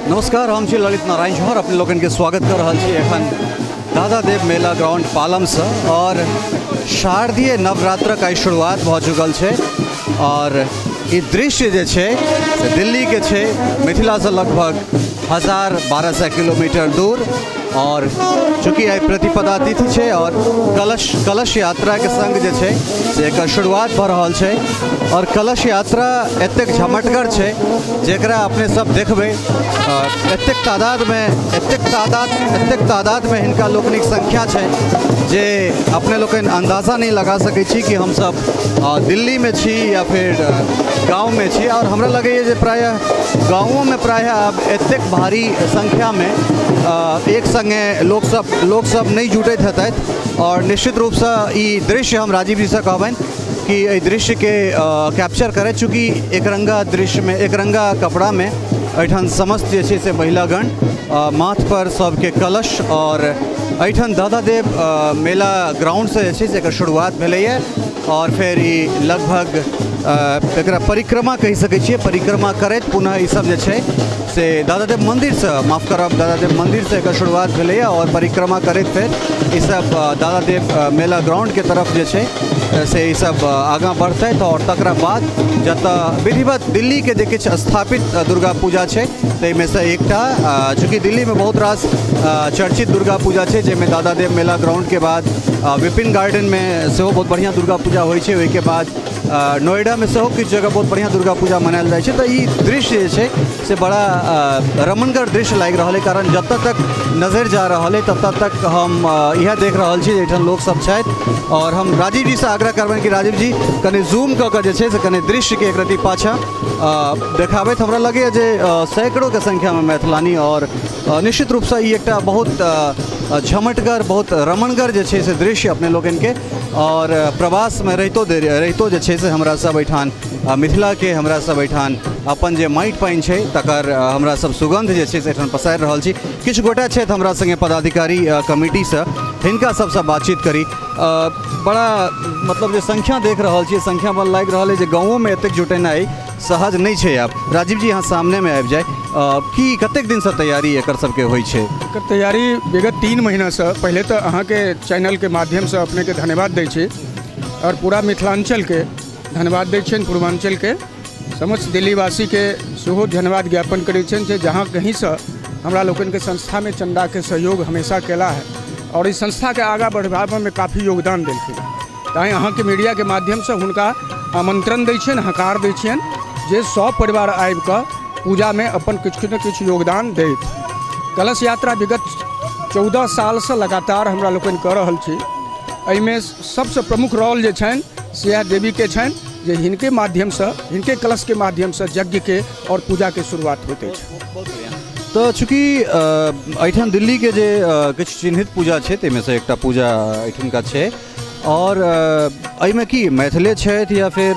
नमस्कार, हम छी ललित नारायण झा और अपने लोगन के स्वागत कर रहा छी एखन दादा देव मेला ग्राउंड पालम से। और शारदीय नवरात्र का शुरुआत भ चुकल है और ये दृश्य जे छे से दिल्ली के छे, मिथिला से लगभग 1000-1200 किलोमीटर दूर। और चूँकि आई प्रतिपदा तिथि है और कलश यात्रा के संग जे छे से एकर शुरुआत भ रहल छे। और कलश यात्रा एतेक झमटगर है जेकरा अपने सब देखबे एतेक तादाद में हिनका लोकनिक संख्या है जे अपने लोगन अंदाजा नहीं लगा सके छी कि हम सब दिल्ली में छी या फिर गांव में छी। और हमरा लगे जे प्रायः गाँवों में प्रायः अब एतेक भारी संख्या में एक संगे लोग सब नहीं जुटैत हेतैथ। और निश्चित रूप से ई दृश्य हम राजीव जी से कहबनि कि एहि दृश्य के कैप्चर करे, चूँकि एकरंगा दृश्य में एकरंगा कपड़ा में एठन समस्त जे छै से महिलागण माथ पर सबके कलश और एठन दादा देव मेला ग्राउंड से जे छै से एकर शुरुआत भेलैए। और फिर ई लगभग एकरा परिक्रमा कहि सकै छियै, परिक्रमा करैत पुनः ई सब जे छै से दादा देव मंदिर से माफ़ करब दादा देव मंदिर से एकर शुरुआत भेलैए और परिक्रमा करैत फिर ई सब दादा देव मेला ग्राउंड के तरफ जे छै से ई सब आगाँ बढ़तै। और तकरा बाद जतऽ विधिवत दिल्ली के जे किछु स्थापित दुर्गा पूजा छै ताहिमे से एकटा, चूँकि दिल्ली में बहुत रास चर्चित दुर्गा पूजा छै जाहिमे दादा देव मेला ग्राउंड के बाद विपिन गार्डन में सेहो बहुत बढ़िया दुर्गा पूजा होइ छै, ओहिके बाद नोएडा में सेहो किछु जगह बहुत बढ़िया दुर्गा पूजा मनायल जाइ छै। तऽ ई दृश्य जे छै से बड़ा रमणगर दृश्य लागि रहल है, कारण जतऽ तक नजर जा रहल है ततऽ तक हम यह देख रहल छी एठन लोग सब छथि। और हम राजीव जी से आग्रह करबनि कि राजीव जी कनि जूम कऽ कऽ जे छै से कनि दृश्य के एक रत्ती पाछा देखाबैत। हमरा लगैए जे सैकड़ों के संख्या में मैथिलानी और निश्चित रूप से ई एकटा बहुत झमटगर बहुत रमणगर जे छै से दृश्य अपने लोगन के। और प्रवास में रहितो जे छै से हमरा सब एठान मिथिला के हमरा सब एठान अपन जे माटि पानि छै तकर हमरा सब सुगंध जे छै से एठान पसारि रहल छी। किछु गोटा छथि हमरा संगे पदाधिकारी कमिटी से, हिनका सबसे बातचीत करी। बड़ा मतलब जे संख्या देख रहल छी, संख्या बड़ लागि रहल है जे गाँवों में एतेक जुटेनाइ सहज नहीं छै। आब राजीव जी यहाँ सामने में आबि जाए कि कतेक दिन से तैयारी एकर सबके होइ छै? एकर तैयारी विगत 3 महीना से पहले तो अहाँ के चैनल के माध्यम से अपने के धन्यवाद दै छी और पूरा मिथिलांचल के धन्यवाद दै छियनि, पूर्वांचल के समस्त दिल्लीवासी के सेहो धन्यवाद ज्ञापन करै छियनि जे जहाँ कहीं से हमरा लोगन के संस्था में चंदा के सहयोग हमेशा केला है और इस संस्था के आगाँ बढ़ाबे में काफ़ी योगदान देलखिन। ताहि अहाँ के मीडिया के माध्यम से हुनका आमंत्रण दै छियनि, हकार दै छियनि जे सब परिवार आबि कऽ पूजा में अपन किछु न किछु योगदान देत। कलश यात्रा विगत 14 साल से लगातार हमरा लोगन कऽ रहल छी। एहिमे सबसे प्रमुख रोल जे छनि से देवी के छनि जे हिनके माध्यम से, हिनके कलश के माध्यम से यज्ञ के और पूजा के शुरुआत होते है। तो चूँकि एठन दिल्ली के जे किछु चिन्हित पूजा छै ताहिमे से एकटा पूजा एठुनका छै। और एहिमे की मैथिले छथि या फिर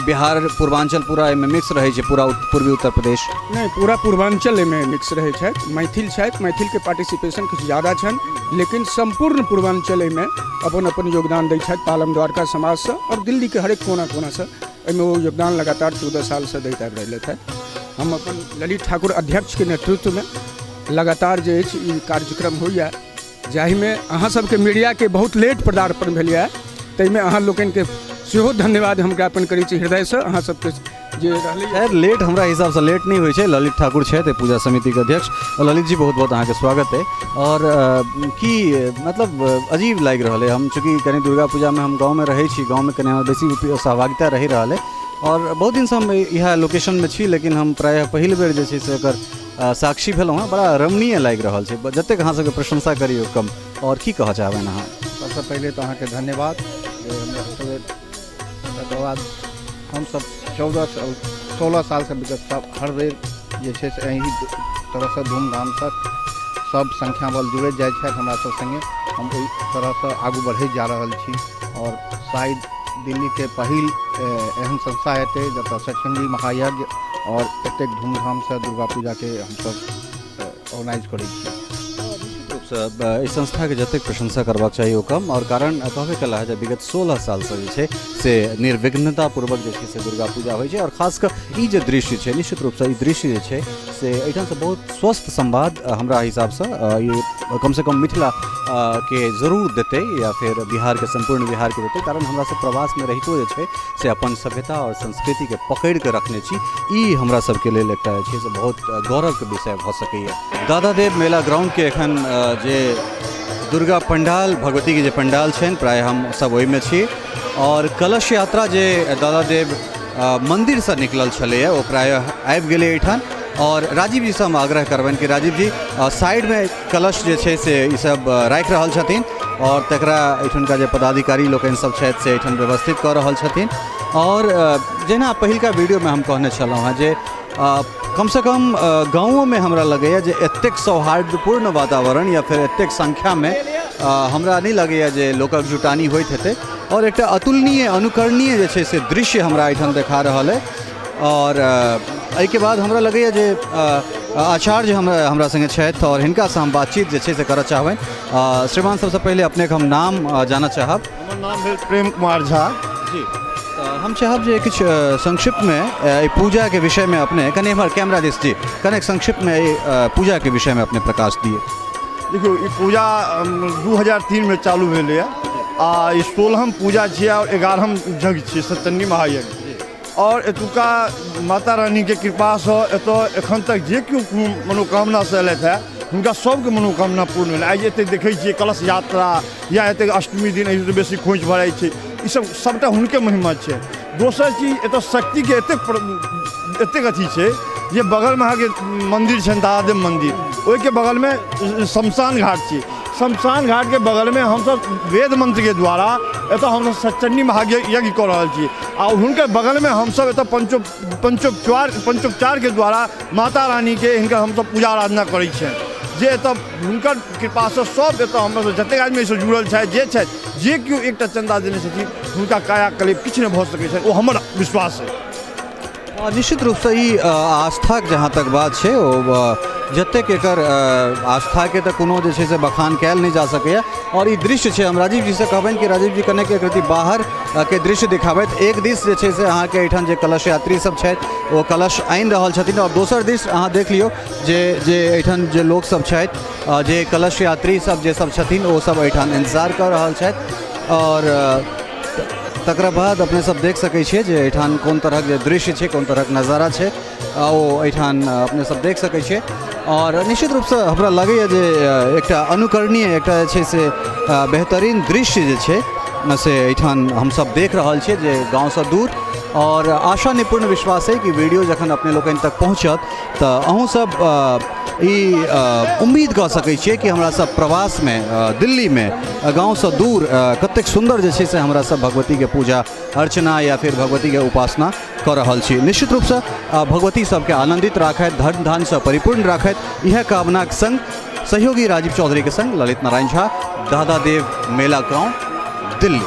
बिहार पूर्वांचल पूरा एहिमे मिक्स रहै छै, पूरा पूर्वी उत्तर प्रदेश? नहीं, पूरा पूर्वांचल एहिमे मिक्स रहै छथि। मैथिल छथि, मैथिल के पार्टिसिपेशन किछु ज़्यादा छनि, लेकिन संपूर्ण पूर्वांचल एहिमे अपन अपन योगदान दै छथि पालम द्वारका समाज से और दिल्ली के हरेक कोना कोना से एहिमे वो योगदान लगातार 14 साल से दैत आबि रहल छथि। हम अपन ललित ठाकुर अध्यक्ष के नेतृत्व में लगातार जे अछि ई कार्यक्रम होइए, जाहिमे अहाँ सबके मीडिया के बहुत लेट पदार्पण भेल है, ताहिमे अहाँ लोगन के सेहो धन्यवाद हम ज्ञापन करै छी हृदय से। अहाँ सबके जे खैर लेट हमरा हिसाब से लेट नहीं होइ छै। ललित ठाकुर छथि पूजा समिति के अध्यक्ष। और ललित जी बहुत बहुत अहाँके स्वागत है। और की मतलब अजीब लागि रहल है, हम चूँकि कनी दुर्गा पूजा में हम गाँव में रहै छी, गाँव में कनी बेसी सहभागिता रही रहा है और बहुत दिन से हम यह लोकेशन में छी, लेकिन हम प्रायः पहिल बेर जे छै से एकर साक्षी भेलहुँ हैं। बड़ा रमणीय लागि रहल छै, जतेक अहाँ सबके प्रशंसा करियो कम। और की कहऽ चाहबनि अहाँ? सबसे पहले तो अहाँके धन्यवाद जे हमरा तकर बाद हम सब 16 साल से विगत सब हर बेर जे छै से एही तरह से धूमधाम से सब संख्या बल जुड़ैत जाइ छथि हमरा सब संगे। हम ओहि तरह से आगू बढ़ैत जा रहल छी और शायद दिल्ली के पहिल एहन संस्था हेतै जतऽ सचखंडी महायज्ञ और एतेक धूमधाम से दुर्गा पूजा के हम सब ऑर्गेनाइज करै छी। से इस संस्था के जतेक प्रशंसा करबाक चाहिए ओ कम और कारण कहबे कला है जे विगत 16 साल से जे छै से निर्विघ्नता पूर्वक जे छै से दुर्गा पूजा होइ छै और खास कर ई जे दृश्य छै निश्चित रूप से ई दृश्य जे छै से एठाम से बहुत स्वस्थ संवाद हमरा हिसाब से ये कम से कम मिथिला के जरूर देते या फिर बिहार के संपूर्ण बिहार के देते कारण हमरा सब प्रवास में रहितो जे छै से अपन सभ्यता और संस्कृति के पकड़ के रखने छी ई हमरा सबके लेल एकटा जे छै से बहुत गौरव के विषय भ सकैए। दादादेव मेला ग्राउंड के एखन जे दुर्गा पंडाल भगवती के जे पंडाल छनि प्राय हम सब ओहिमे छी और कलश यात्रा जे दादादेव मंदिर से निकलल छलैए ओ प्राय आबि गेलै एहिठाम और राजीव जी से हम आग्रह करबनि कि राजीव जी साइड में कलश जे छै से ई सब राखि रहल छथिन और तकरा एहिठुनका जे पदाधिकारी लोकनि सब छथि से एहिठाम व्यवस्थित कऽ रहल छथिन और जेना पहिलका वीडियो में हम कहने छलहुँ हँ जे कम से कम गाँवों में हमरा लगैए जे एतेक सौहार्दपूर्ण वातावरण या फिर एतेक संख्या में हमरा नहीं लगैए जे लोकक जुटानी होइत हेतै और एकटा अतुलनीय अनुकरणीय जे छै से दृश्य हमरा एहिठाम देखा रहल है और एहिके बाद हमरा लगैए जे आचार्य हमरा संगे छथि और हिनका से हम बातचीत जे छै से करऽ चाहबनि। श्रीमान सबसे पहले अपने हम नाम जानऽ चाहब। हमर नाम भेल प्रेम कुमार झा जी। हम चाहब जे किछु संक्षिप्त में पूजा के विषय में अपने कने हमर कैमरा दिस जी कने संक्षिप्त में पूजा के विषय में अपने प्रकाश दिए। देखियो ई पूजा 2003 में चालू भेलै आ ई 16हम पूजा छियै और 11हम यज्ञ छियै सतचंडी महायज्ञ और एतुका माता रानी के कृपा से एतऽ एखन तक जे केओ मनोकामना से एलथि है हुनका सबके मनोकामना पूर्ण भेलै। आइ एते देखै छियै कलश यात्रा या एते अष्टमी दिन एहिसँ बेसी खोइछ भराइ छै ई सब सबटा हुनके महिमा छै। दोसर चीज एतऽ शक्ति के एतेक अथी छै जे बगल में अहाँके मंदिर छनि दादादेव मंदिर ओहिके बगल में शमशान घाट छै शमशान घाट के बगल में हमसब वेद मंत्र के द्वारा एतऽ हमसब सतचंडी महायज्ञ कऽ रहल छी आ हुनकर बगल में हमसब एतऽ पंचोपचार के द्वारा माता रानी के हिनकर हमसब पूजा आराधना करै छियनि जे एतऽ हुनकर कृपा से सब एतऽ हमसब जतेक आदमी से जुड़ल छथि जे केओ एकटा चंदा देने छथिन हुनका कायाकल्प किछु नहि भऽ सकै छनि ओ हमर विश्वास है। निश्चित रूप से ई आस्था के जहाँ तक बात है वो जतेक एकर आस्था के तो कोनो जे छै से बखान कैल नहीं जा सकैए और ई दृश्य छै हम राजीव जी से कहबनि कि राजीव जी कने एक रति बाहर के दृश्य दिखाबैत एक दिस जे छै से अहाँके एहिठाम जे कलश यात्री सब छथि ओ कलश आनि रहल छथिन और दोसर दिस अहाँ देख लियौ जे एहिठाम जे लोक सब छथि जे कलश यात्री सब जे सब छथिन ओ सब एहिठाम इंतजार कऽ रहल छथि और तकरा बाद अपने सब देख सकै छियै जे एहिठाम कोन तरहक जे दृश्य छै कोन तरहक नजारा छै ओ एहिठाम अपने सब देख सकै छियै और निश्चित रूप से हमरा लगैए जे एकटा अनुकरणीय एकटा जे छै से बेहतरीन दृश्य जे छै से एहिठाम हमसब देख रहल छियै जे गाँवसँ दूर और आशा निपूर्ण विश्वास है कि वीडियो जखन अपने लोकनि तक पहुँचत तऽ अहूँ सब ई उम्मीद कऽ सकै छियै कि हमरा सब प्रवास में दिल्ली में गाँवसँ दूर कतेक सुंदर जे छै से हमरा सब भगवती के पूजा अर्चना या फिर भगवती के उपासना कऽ रहल छी। निश्चित रूप से भगवती सबके आनंदित राखैत धन धान से परिपूर्ण राखैत इएह कामनाक संग सहयोगी राजीव चौधरी के संग ललित नारायण झा दादादेव मेला ग्राउंड दिल्ली।